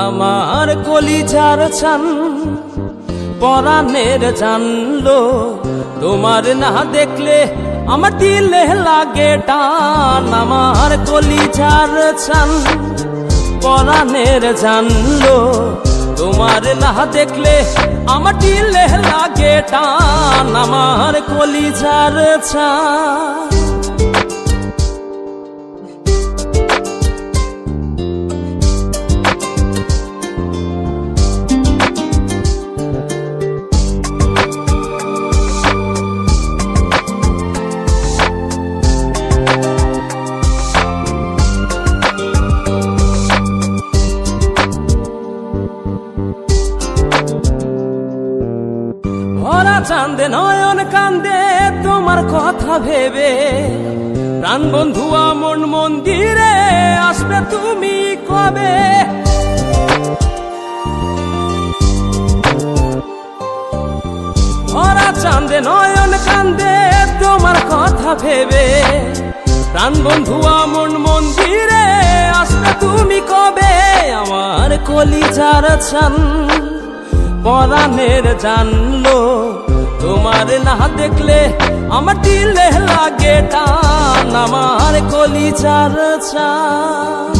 আমার কলিজার চান পরাণের জানলো, তোমার না দেখলে আমার দিলে লাগে টান। আমার কলিজার চান পরাণের জানলো, তোমার না দেখলে আমার দিলে লাগে টান। আমার কলিজার চান ভরা চাঁদে নয়ন কান্দে তোমার কথা ভেবে, প্রাণ বন্ধু মন মন্দিরে আসবে তুমি কবে? ভরা চাঁদে নয়ন কান্দে তোমার কথা ভেবে, প্রাণ বন্ধু মন মন্দিরে আসবে তুমি কবে? আমার কলিজার চান পরাণের জানলো, তোমার না দেখলে আমার দিলে লাগে টান। আমার কলিজার চান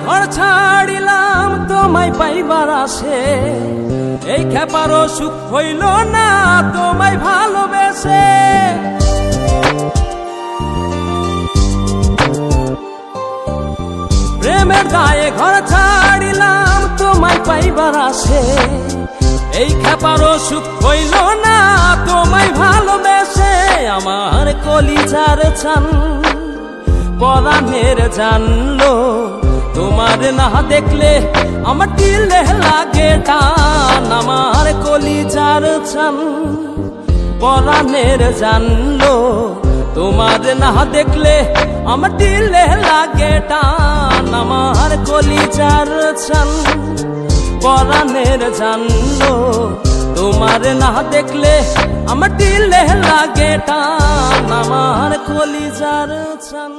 ঘর ছাড়িলাম তোমায় পাইবার আসে, এই খেপারও সুখ হইল না তোমায় ভালোবেসে। প্রেমের দায়ে ঘর ছাড়িলাম তোমায় পাইবার আসে, এই খেপারও সুখ হইল না তোমায় ভালোবেসে। আমার কলিজার চান পরাণের জানলো, তোমার না দেখলে আমার দিলে লাগে টান। আমার কলিজার চান পরাণের জানলো, তোমার না দেখলে আমার দিলে লাগে টান। আমার কলিজার চান পরাণের জানলো, তোমার না দেখলে আমার দিলে লাগে টান। আমার কলিজার চান।